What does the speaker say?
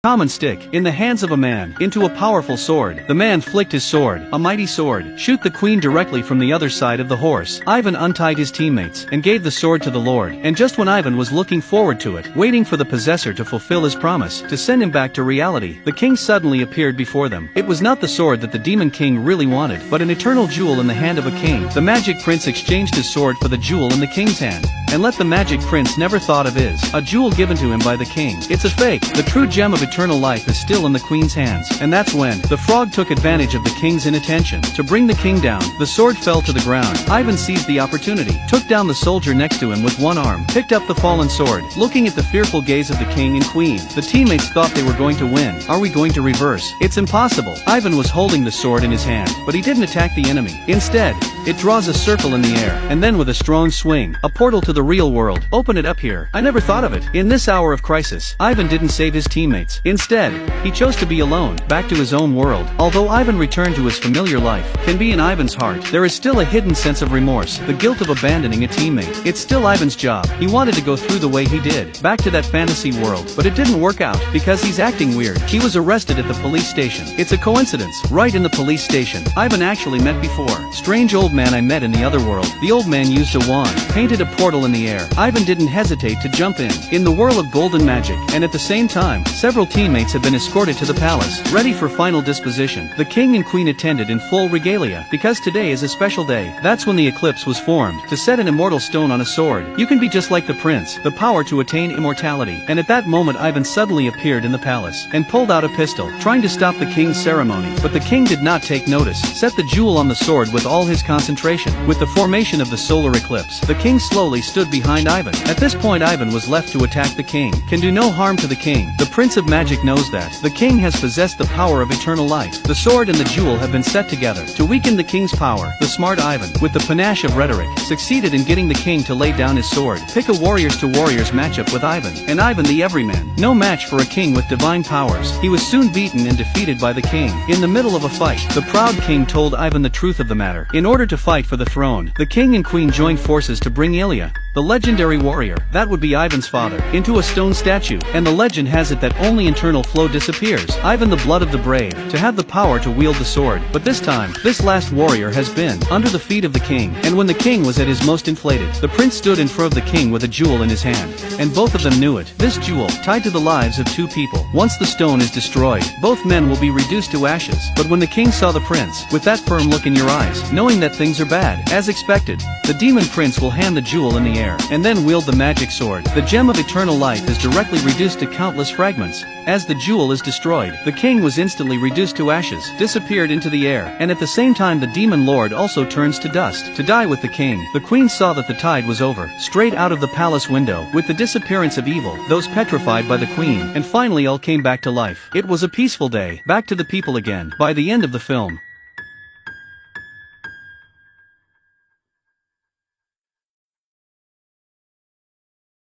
Common stick, in the hands of a man, into a powerful sword. The man flicked his sword, a mighty sword, shoot the queen directly from the other side of the horse. Ivan untied his teammates, and gave the sword to the lord, and just when Ivan was looking forward to it, waiting for the possessor to fulfill his promise, to send him back to reality, the king suddenly appeared before them. It was not the sword that the demon king really wanted, but an eternal jewel in the hand of a king. The magic prince exchanged his sword for the jewel in the king's hand. And let the magic prince never thought of a jewel given to him by the king. It's a fake. The true gem of eternal life is still in the queen's hands. And that's when the frog took advantage of the king's inattention. To bring the king down, the sword fell to the ground. Ivan seized the opportunity, took down the soldier next to him with one arm, picked up the fallen sword. Looking at the fearful gaze of the king and queen, the teammates thought they were going to win. Are we going to reverse? It's impossible. Ivan was holding the sword in his hand, but he didn't attack the enemy. Instead, it draws a circle in the air, and then with a strong swing, a portal to the real world. Open it up here. I never thought of it. In this hour of crisis, Ivan didn't save his teammates. Instead, he chose to be alone, back to his own world. Although Ivan returned to his familiar life, can be in Ivan's heart, there is still a hidden sense of remorse, the guilt of abandoning a teammate. It's still Ivan's job. He wanted to go through the way he did, back to that fantasy world, but it didn't work out, because he's acting weird. He was arrested at the police station. It's a coincidence. Right in the police station, Ivan actually met before. Strange old man I met in the other world. The old man used a wand, painted a portal in the air. Ivan didn't hesitate to jump in the whirl of golden magic, and at the same time, several teammates had been escorted to the palace, ready for final disposition. The king and queen attended in full regalia, because today is a special day. That's when the eclipse was formed, to set an immortal stone on a sword. You can be just like the prince, the power to attain immortality. And at that moment Ivan suddenly appeared in the palace, and pulled out a pistol, trying to stop the king's ceremony. But the king did not take notice, set the jewel on the sword with all his concentration. With the formation of the solar eclipse, the king slowly stood behind Ivan. At this point Ivan was left to attack the king. Can do no harm to the king. The prince of magic knows that. The king has possessed the power of eternal life. The sword and the jewel have been set together. To weaken the king's power, the smart Ivan, with the panache of rhetoric, succeeded in getting the king to lay down his sword. Pick a warriors to warriors matchup with Ivan. And Ivan the everyman. No match for a king with divine powers. He was soon beaten and defeated by the king. In the middle of a fight, the proud king told Ivan the truth of the matter. In order to fight for the throne, the king and queen joined forces to bring Ilya, the legendary warrior, that would be Ivan's father, into a stone statue, and the legend has it that only internal flow disappears. Ivan the blood of the brave, to have the power to wield the sword. But this time, this last warrior has been under the feet of the king, and when the king was at his most inflated, the prince stood in front of the king with a jewel in his hand, and both of them knew it. This jewel, tied to the lives of two people. Once the stone is destroyed, both men will be reduced to ashes. But when the king saw the prince, with that firm look in your eyes, knowing that things are bad, as expected, the demon prince will hand the jewel in the air, and then wield the magic sword. The gem of eternal life is directly reduced to countless fragments. As the jewel is destroyed, the king was instantly reduced to ashes, disappeared into the air, and at the same time the demon lord also turns to dust, to die with the king. The queen saw that the tide was over, straight out of the palace window, with the disappearance of evil, those petrified by the queen, and finally all came back to life. It was a peaceful day, back to the people again. By the end of the film,